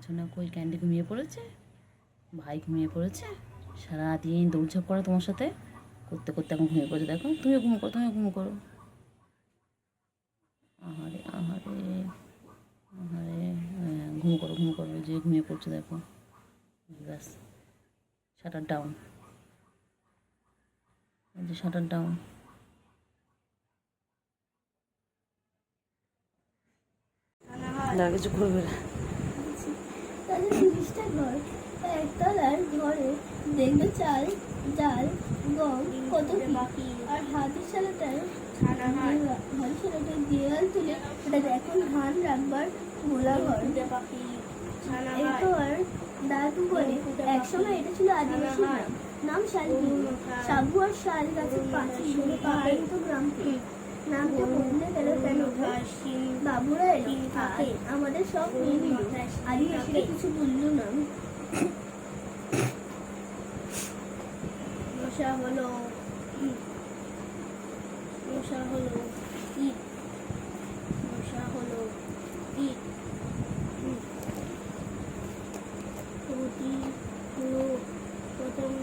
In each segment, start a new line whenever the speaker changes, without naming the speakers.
সোনা কই ক্যান্ডি ঘুমিয়ে পড়েছে, ভাই ঘুমিয়ে পড়েছে। সারাদিন দৌড়ঝাঁপ করা তোমার সাথে করতে করতে এখন ঘুমিয়ে পড়েছে। দেখো তুমিও ঘুমো করো, তুমিও ঘুমো করো। আহারে আহারে আহারে, ঘুমো করো ঘুমো করো, যে ঘুমিয়ে পড়ছে দেখো। ব্যাস, শাটার ডাউন, যে শাটার ডাউন। কিছু করবে না।
তাদের 30টা ঘর, একতলার ঘরে দেখবে চাল ডাল গম কত বাকি, আর হাতের সালাটায় হাতের সালাটায় দেওয়াল তুলে ওটা এখন ধান রাখবার গোলা ঘর বাকি। এরপর দাদু বলে একসময় এটা ছিল আদিবাসী গ্রাম, নাম শালগিরি। সাবু আর শাল গাছের পাখি বলে পাহাড়ি তো গ্রামকে নামটা বদলে গেল কেন? বাবুরা এলো, আমাদের সব নিয়ে নিল, আদিবাসীরা কিছু বলল না। মশা হলো মশা হলো ঈদ, মশা হলো ঈদ, পতঙ্গ।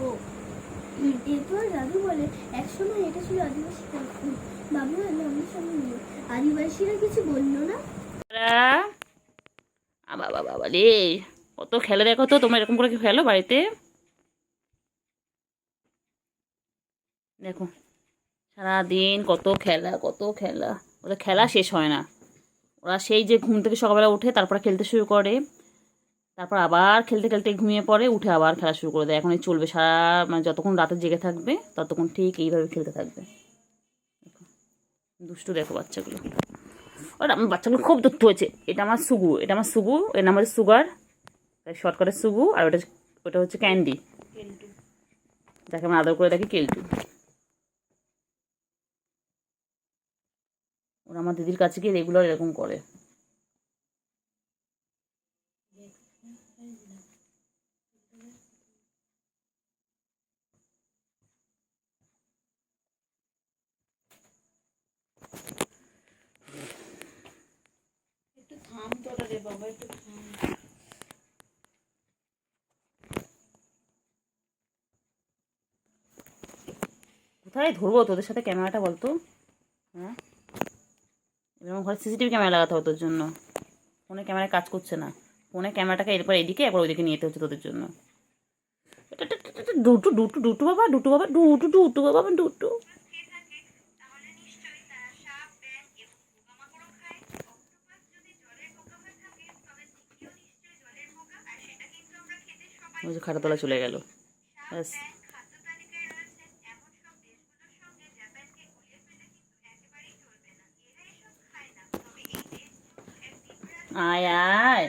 এরপর দাদু বলে একসময় এটা ছিল আদিবাসী গ্রাম, বাবুরা নামের সঙ্গে নিল, আদিবাসীরা কিছু বললো না।
বাবা বাবা রে, কত খেলে দেখো তো। তোমরা এরকম করে কি খেলো বাড়িতে? দেখো সারাদিন কত খেলা কত খেলা, ওদের খেলা শেষ হয় না। ওরা সেই যে ঘুম থেকে সকালবেলা উঠে তারপর খেলতে শুরু করে, তারপর আবার খেলতে খেলতে ঘুমিয়ে পড়ে, উঠে আবার খেলা শুরু করে দেয়। এখন এই চলবে সারা, মানে যতক্ষণ রাতে জেগে থাকবে ততক্ষণ ঠিক এইভাবে খেলতে থাকবে। দুষ্টু দেখো বাচ্চাগুলো। ওরা আমার বাচ্চাগুলো খুব দুষ্টু হয়েছে। এটা আমার সুগু, এটা আমার সুগু, এর নাম হচ্ছে সুগার, তাই শর্ট করে সুগু। আর ওটা হচ্ছে ক্যান্ডি, যাকে আমরা আদর করে দেখি কেলটু। ওরা আমার দিদির কাছে গিয়ে রেগুলার এরকম করে। একটু থাম তোরা রে বাবা, একটু থাম। কোথায় ধরবো তোদের সাথে ক্যামেরাটা বলতো? হ্যাঁ, এরকম ঘরে সিসিটিভি ক্যামেরা লাগাতে হবে তোর জন্য। ফোনে ক্যামেরায় কাজ করছে না। ফোনে ক্যামেরাটাকে এরপর এদিকে একবার ওইদিকে নিয়ে যেতে হচ্ছে তোদের জন্য। ডুটু ডুটু ডুটু বাবা, ডুটু বাবা, ডুটু ডুটু বাবা, ডুটু। ওই যে খাটাতলা চলে গেল। ব্যাস, আয় আয়।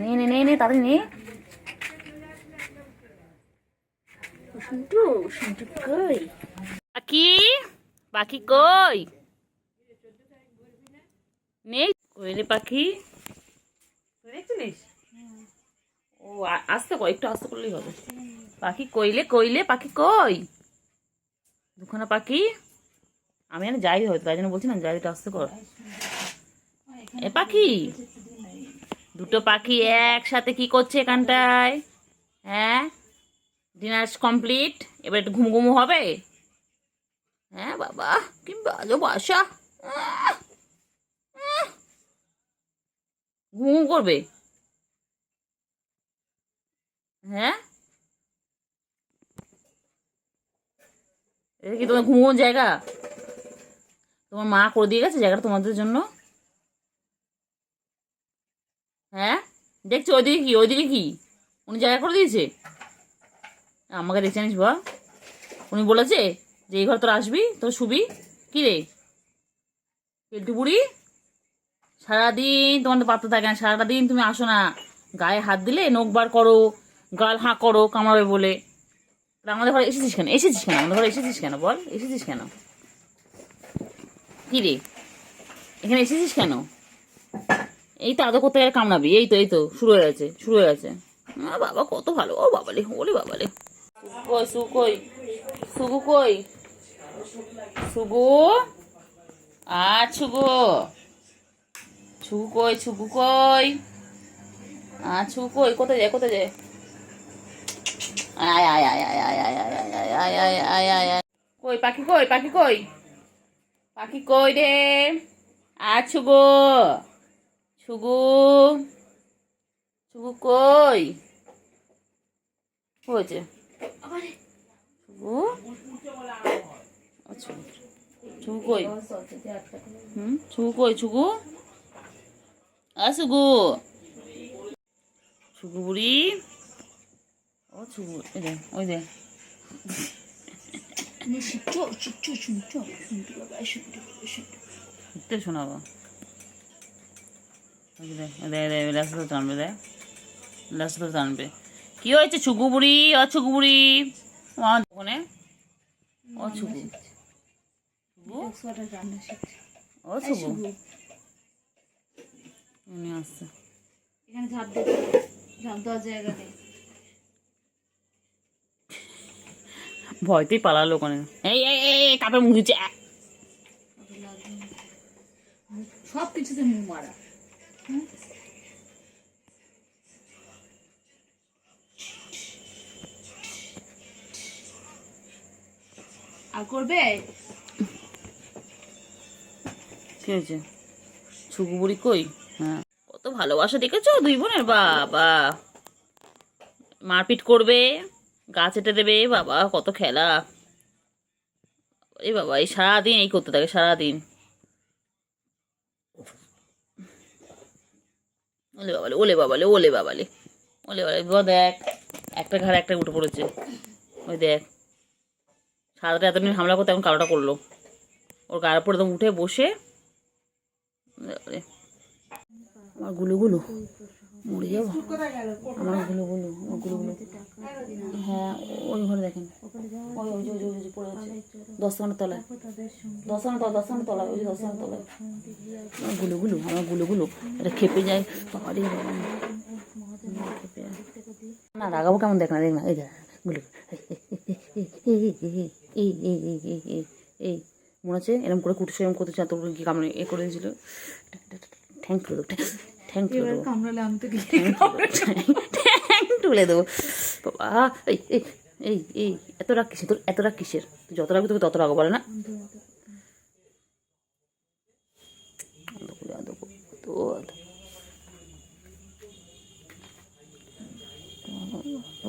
নে নে নে নে, তাড়াতাড়ি নে। শুনটু শুনটু কই? পাখি, পাখি কই? নেই কই রে পাখি? দেখছিলিস? ও আস্তে কর, একটু আস্তে করলেই হবে। পাখি কইলে কইলে, পাখি কই? দুখানা পাখি। আমি এখানে যাই হয়তো, তাই জন্য বলছি না, যাই, একটু আস্তে কর। এ পাখি, দুটো পাখি একসাথে কি করছে এখানটায়? হ্যাঁ, ডিনার কমপ্লিট, এবার একটু ঘুম ঘুমু হবে। হ্যাঁ বাবা, কি বাজে বাসা। ঘুম করবে। হ্যাঁ, এটা কি তোমার ঘুমোর জায়গা? তোমার মা করে দিয়ে গেছে জায়গাটা তোমাদের জন্য? হ্যাঁ, দেখছো ওইদিকে কি, ওইদিকে কি উনি জায়গা করে দিয়েছে? আমাকে দেখছে জানিস বা, উনি বলেছে যে এই ঘর তোর আসবি, তোর শুবি। কি রে পেল্টু বুড়ি, সারাদিন তোমার তো পাত্তা থাকে না, সারাটা দিন তুমি আসো না, গায়ে হাত দিলে নখ বার করো, গাল হাঁ করো কামাবে বলে। তা আমাদের ঘরে এসেছিস কেন, এসেছিস কেন আমাদের ঘরে এসেছিস কেন বল, এসেছিস কেন? কি রে এখানে এসেছিস কেন? এই তো আদৌ করতে গেলে কামড়াবি, এই তো শুরু হয়ে গেছে, শুরু হয়ে গেছে। বাবা কত ভালো, ও বাবালে, ওরে বাবালে। কই সুগু, কই সুগু, কই সুগু, আর সুগু, সুগু কই, সুগু কই, আর সুগু কই, কোথায় যায়, কোথায় যায়? আয় আয় আয় আয় আয় আয় আয় আয় আয় আয় আয় আয় আয়। কই পাখি, কই পাখি, কই পাখি, কই রে? আর সুগু, সুগু, সুগু কই হয়েছে? সুগু, আচ্ছা সুগু কই? সুগু কই, সুগু, আর সুগু, সুগু বুড়ি, ও সুগু, ওই দে, ওই দে। শোনাবো টানবে, দেখ লাস্ট টানবে। কি হয়েছে ছুগু বুড়ি, ও ছুগু বুড়ি, ওখানে ও ছুগু, ও ছুগু উনি আসছে,
এখানে ঝাঁপ দেওয়ার জায়গা নেই।
ভয়তেই পালালো ওখানে। এই এই এই কাপড় মুখ দিচ্ছে।
সব কিছুতে মুখ মারা। আর করবে
কি হয়েছে? ছুগু বুড়ি কই? হ্যাঁ, কত ভালোবাসা দেখেছো দুই বোনের, বাবা মারপিট করবে, গাছ এঁটে দেবে, বাবা কত খেলা। এই বাবা এই সারাদিন এই করতে থাকে, সারাদিন। ওলে বাবালে, ওলে বাবালে, ওলে বাবালে, ওলে বাবালে। দেখ একটা ঘাড়ে একটা উঠে পড়েছে, ওই দেখ সাদাটা এতদিন হামলা করতে এখন কালোটা করলো, ওর গায়ের উপর একদম উঠে বসে। আমার গুলো মরে যাবো, আমার গুলো, আমার গুলো। হ্যাঁ ওই ঘরে দেখেন, ওই ওই ওই ওই পড়ে আছে 10 তলায়, 10 তলায়, ওই 10 তলায়। আমার গুলো এটা খেপে যায়, বাবা রে বাবা, খেপে যায় না। রাগাবো কেমন, দেখ না, দেখ না, এই দেখ গুলো, এই এই এই এই এই এই মনে আছে এরকম করে কুটুসে এরকম করতে চান, তোর কি কামড়ে এ করে দিয়েছিল, ঠ্যাং তুলে দেবো, ঠ্যাং তুলে দেবো,
কামড়ালে আমি তো
ঠ্যাং তুলে দেবো বাবা। এই এই এই এই এত রাগ কিসের তোর, এত রাগ কিসের? তুই যত রাখবি তোকে তত রাগ বলে না।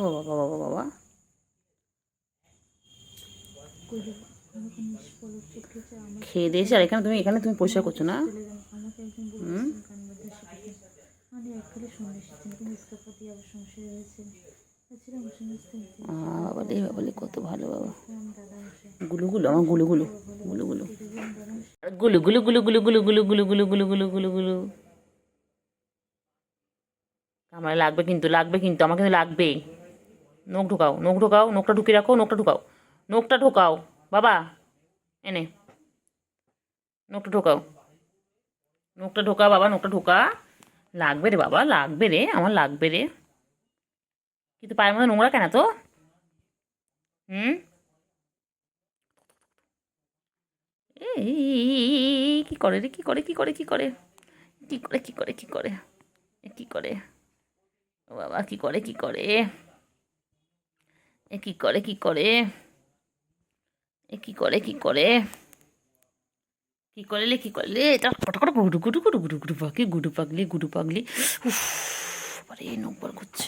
ও বাবা বাবা বাবা, খেয়ে দিয়েছে। আর এখানে তুমি পরিষ্কার করছো না? হুম, বাবালে বাবালে কত ভালো বাবা। গুলো আমার গুলো আমার লাগবে কিন্তু, আমার কিন্তু লাগবে। নখ ঢোকাও, নখটা ঢুকিয়ে রাখো, নখটা ঢোকাও বাবা, এনে নখটা ঢোকা বাবা, নখটা ঢোকা। লাগবে রে বাবা, লাগবে রে, আমার লাগবে রে। কিন্তু পায়ের মধ্যে নোংরা কেন তো? হুম, এই কি করে রে, কি করে ও বাবা, কি করে এ কি করে এটা ফটাফট গুডু পাগলি উফ, আরে নখ বার করছে।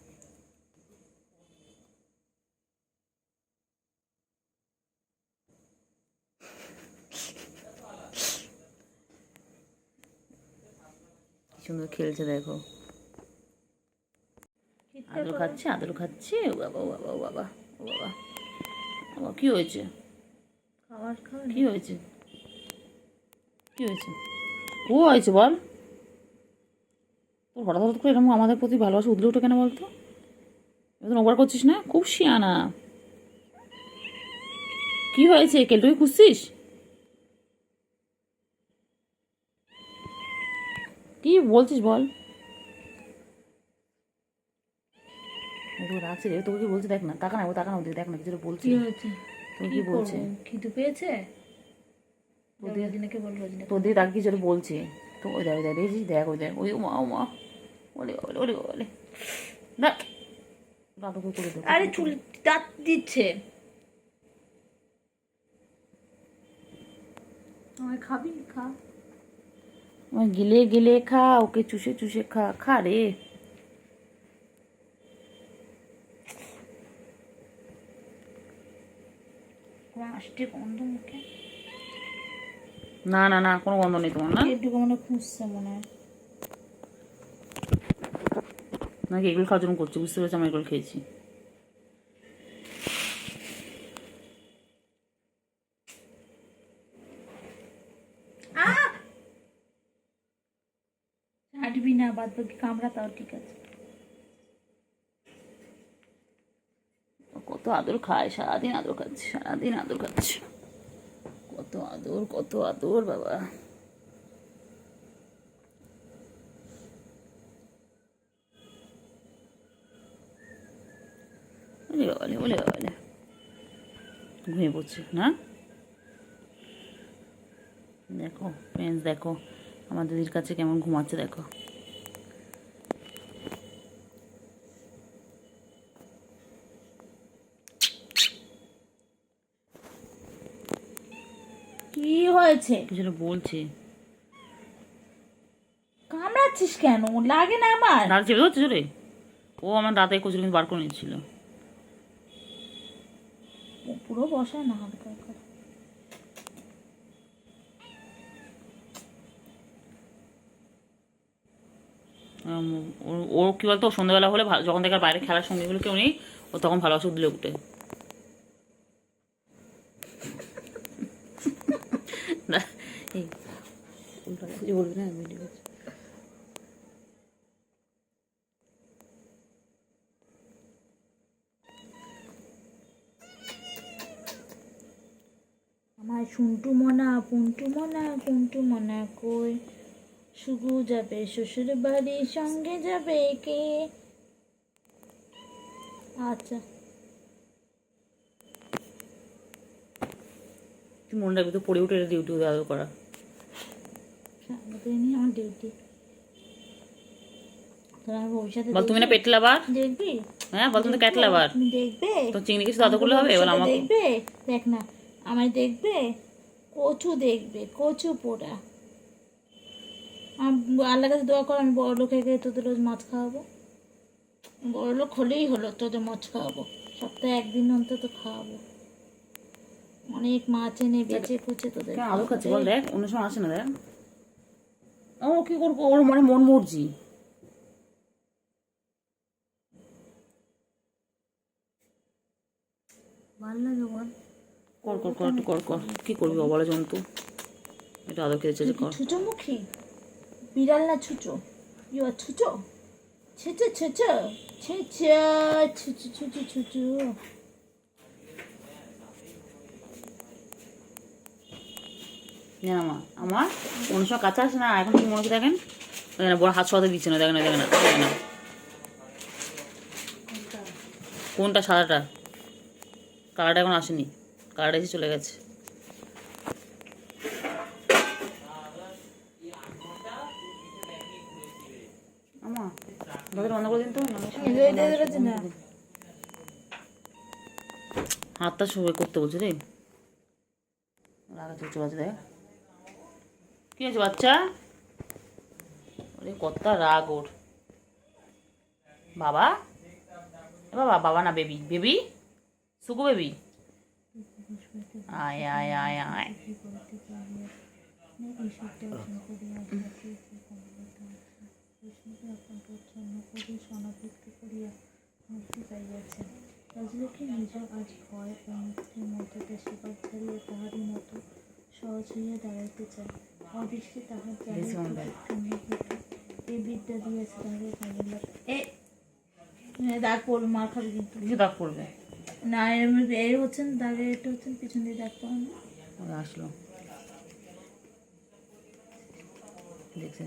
সুন্দর খেলছে দেখো, আদর খাচ্ছে আদর খাচ্ছে। ও বাবা ও বাবা ও বাবা ও বাবা, বাবা কি হয়েছে,
খাবার খাওয়া
কি হয়েছে, কি হয়েছে, ও হয়েছে বল। তোর হঠাৎ হঠাৎ করে এরকম আমাদের প্রতি ভালোবাসা উঠলে ওঠে কেন বলতো? এবার ওভার করছিস না, খুব শিয়ানা। কি হয়েছে, কেলটুকে খুঁজছিস? কি বলছিস বল। তোকে রাখছি রে, তোকে কি বলছে দেখ না, তাকা না ও, তাকা না ওদিকে, দেখ না কিছু বলছি।
কি হয়েছে?
তোকে কি বলছে?
খিদে পেয়েছে? রোজিনাকে বল, রোজিনা
তোর দিকে তাকে কিছু একটা বলছে। তো ওই দেখ, ওই দেখ দেখছিস, দেখ ওই দেখ, ওই মা ও মা, ওলে ওলে ওলে ওলে, দেখ দাদুকে করে দেবো।
আরে চুল দাঁত দিচ্ছে। আমায় খাবি? খা।
আমার গিলে গিলে খা, ওকে চুষে চুষে খা, খা রে।
আসতে গন্ধ মুখে।
না না না, কোনো গন্ধ নেই তোমার না?
একটু মনে খুঁজছে মনে হয়।
নাকি এগুলো খাওয়ার জন্য করছি, বুঝতে পেরেছি আমি এগুলো খেয়েছি।
হাঁটবি না, বাদ বাকি কামড়া তাও ঠিক আছে।
কত আদর খায়, সারাদিন আদর খাচ্ছে, সারাদিন আদর খাচ্ছে, কত আদর কত আদর বাবা। ওলে বাবালে ওলে বাবালে, ঘুমিয়ে পড়ছে না? দেখো ফ্রেন্ডস, দেখো আমার দিদির কাছে কেমন ঘুমাচ্ছে দেখো।
কি হয়েছে?
কিছু একটা বলছে।
কামড়াচ্ছিস কেন? লাগে না আমার?
দাঁত চেপে ধরছে রে, ও আমার দাঁতে কচুরি কিন্তু বার করে নিচ্ছিল।
পুরো বসায় না, হালকা করে।
ও কি বলতো, সন্ধ্যাবেলা হলে যখন থেকে বাইরে খেলার সঙ্গীগুলো কেউ নেই, ও তখন ভালোবাসা উঠলে উঠে। এই উল্টো কিছু বলবি না, ভিডিও করছি।
আমার শুন্টু মনা, পুন্টু মনা, কুন্টু মনা কই? শুধু যাবে শ্বশুর বাড়ি, সঙ্গে যাবে কে? আচ্ছা,
তুই মনে রাখবি তো, পড়ে উঠে ডিউটি আদর করা।
সারাদিনই আমার ডিউটি। তোর আমার ভবিষ্যতে
বল তুমি না পেটলা বার,
দেখবি?
হ্যাঁ বল তুমি তো ক্যাটলা বার,
তুমি দেখবে?
তো চিংড়ি কিছু আদর করলে হবে? এবার
ভবিষ্যতে
আমাকে
দেখবে? দেখ না, আমায় দেখবে? কচু দেখবে, কচু পোড়া। আল্লাহ কাছে দোয়া কর আমি বড় লোক হয়ে গিয়ে তোদের রোজ মাছ খাওয়াবো। বড় লোক হলেই হলো, তোদের মাছ খাওয়াবো, সপ্তাহে একদিন অন্তত খাওয়াবো। অনেক মাছ এনে বেচে কুচে তোদের
কেন আদর খাচ্ছে
খাওয়াবো।
বল, দেখ অন্য সময় আসে না, দেখ ও কি করবো, ওর মানে মন মর্জি।
ভাল লাগে বল?
কর কর কর একটু কর কর, কি করবি অবলা জন্তু, এটা আদর খেতে চেয়েছে, কর।
ছুচো মুখী বিড়াল না ছুচো? ইউ আর ছুচো, ছুচো ছুচো ছুচো ছুচো ছুচো ছুচো।
জান আমার অন্য সময় কাছে আসে না, এখন কি মনে হচ্ছে দেখেন, দেখেন না, বড় হাত সরাতে দিচ্ছে না, দেখেন না দেখেন না দেখেন না। কোনটা, সাদাটা? কালারটা এখন আসেনি, কালারটা এসে চলে গেছে। আমা দরজা বন্ধ করে দিন তো, হাতটা সবাই করতে বলছে রে, রাগা চলছে বাজে, দেখ কি আছে বাচ্চা, ওরে কতটা রাগ ওর। বাবা বাবা, বাবা না বেবি, বেবি সুকু বেবি, আয় আয় আয় আয়।
পদে সনাবৃত্ত করিয়া মুক্তি পাইয়াছেন। রাজলক্ষ্মী নিজ আজ ভয় ও মুক্তির মধ্যে দেশভাগ ছাড়িয়া তাহারই মতো সহজ হইয়া দাঁড়াইতে চায়। অদৃষ্টে তাহার এই বিদ্যা দিয়েছে তাহাকে কামিলা। দাগ পড়বে, মার খাবে কিন্তু।
কিছু দাগ পড়বে
না, এই হচ্ছেন দাগে, এটা হচ্ছেন পিছন দিয়ে দাগ পড়ানো।
আসলো দেখছে